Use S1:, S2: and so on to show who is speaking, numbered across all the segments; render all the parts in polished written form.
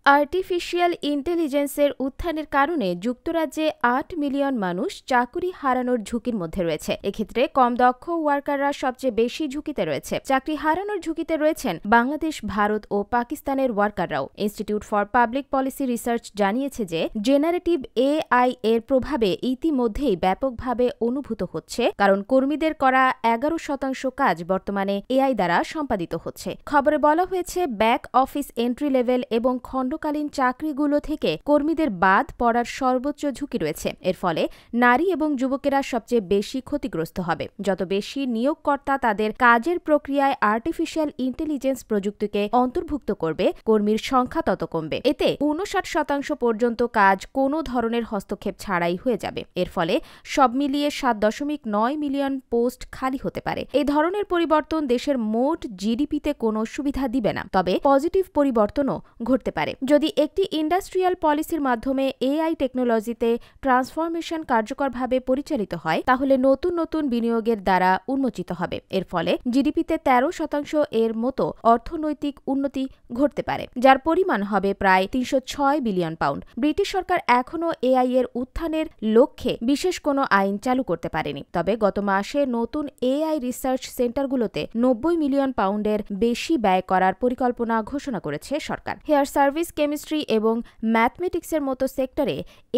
S1: Artificial ইন্টেলিজেন্সের উত্থানের কারণে যুক্তরাজ্যে ৮ মিলিয়ন মানুষ চাকুরি হারানোর ঝুঁকির মধ্যে রয়েছে। এক্ষেত্রে কম দক্ষ ওয়ার্কাররা সবচেয়ে বেশি ঝুঁকিতে রয়েছে। চাকরি হারানোর ঝুঁকিতে রয়েছেন বাংলাদেশ, ভারত ও পাকিস্তানের ওয়ার্কাররাও। Institute for public policy research জানিয়েছে যে জেনারেটিভ এআই এর প্রভাবে ইতিমধ্যেই ব্যাপকভাবে অনুভূত হচ্ছে, কারণ কর্মীদের করা 11% কাজ বর্তমানে এআই দ্বারা সম্পাদিত হচ্ছে। খবরে বলা হয়েছে, ব্যাক অফিস, এন্ট্রি লেভেল এবং খণ্ডকালীন চাকরিগুলো থেকে কর্মীদের বাদ পড়ার সর্বোচ্চ ঝুঁকি রয়েছে। এর ফলে নারী এবং যুবকেরা সবচেয়ে বেশি ক্ষতিগ্রস্ত হবে। যত বেশি নিয়োগকর্তা তাদের কাজের প্রক্রিয়ায় আর্টিফিশিয়াল ইন্টেলিজেন্স প্রযুক্তিকে অন্তর্ভুক্ত করবে, কর্মীর সংখ্যা তত কমবে। এতে 59% পর্যন্ত কাজ কোনো ধরনের হস্তক্ষেপ ছাড়াই হয়ে যাবে। এর ফলে সব মিলিয়ে 7.9 মিলিয়ন পোস্ট খালি হতে পারে। এই ধরনের পরিবর্তন দেশের মোট জিডিপিতে কোনো সুবিধা দিবে না, তবে পজিটিভ পরিবর্তনও ঘটতে পারে। যদি একটি ইন্ডাস্ট্রিয়াল পলিসির মাধ্যমে এআই টেকনোলজিতে ট্রান্সফরমেশন কার্যকরভাবে পরিচালিত হয়, তাহলে নতুন নতুন বিনিয়োগের দ্বারা উন্মোচিত হবে। এর ফলে জিডিপিতে 13% এর মতো অর্থনৈতিক উন্নতি ঘটতে পারে, যার পরিমাণ হবে প্রায় 306 বিলিয়ন পাউন্ড। ব্রিটিশ সরকার এখনও এআই এর উত্থানের লক্ষ্যে বিশেষ কোনো আইন চালু করতে পারেনি, তবে গত মাসে নতুন এআই রিসার্চ সেন্টারগুলোতে 90 মিলিয়ন পাউন্ডের বেশি ব্যয় করার পরিকল্পনা ঘোষণা করেছে সরকার। হেয়ার সার্ভিস, কেমিস্ট্রি এবং ম্যাথমেটিক্সের মতো সেক্টরে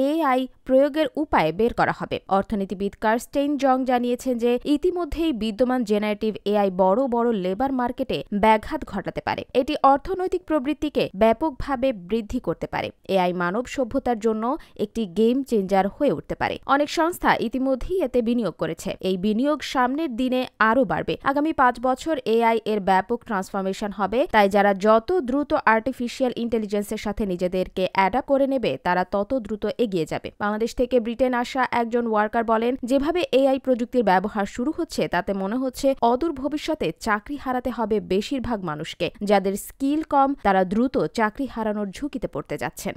S1: এআই প্রয়োগের উপায় বের করা হবে। অর্থনীতিবিদ কার্স্টেইন জং জানিয়েছেন যে ইতিমধ্যেই বিদ্যমান জেনারেটিভ এআই বড় বড় লেবার মার্কেটে ব্যাঘাত ঘটাতে পারে। এটি অর্থনৈতিক প্রবৃদ্ধিকে ব্যাপকভাবে বৃদ্ধি করতে পারে। এআই মানব সভ্যতার জন্য একটি গেম চেঞ্জার হয়ে উঠতে পারে। অনেক সংস্থা ইতিমধ্যেই এতে বিনিয়োগ করেছে। এই বিনিয়োগ সামনের দিনে আরও বাড়বে। আগামী 5 বছর এআই এর ব্যাপক ট্রান্সফরমেশন হবে, তাই যারা যত দ্রুত আর্টিফিশিয়াল ইন্টেলিজেন্সের সাথে নিজেদেরকে অ্যাডাপ্ট করে নেবে, তারা তত দ্রুত এগিয়ে যাবে। বাংলাদেশ থেকে ব্রিটেন আসা একজন ওয়ার্কার বলেন, যেভাবে এআই প্রযুক্তির ব্যবহার শুরু হচ্ছে, তাতে মনে হচ্ছে অদূর ভবিষ্যতে চাকরি হারাতে হবে বেশিরভাগ মানুষকে। যাদের স্কিল কম, তারা দ্রুত চাকরি হারানোর ঝুঁকিতে পড়তে যাচ্ছেন।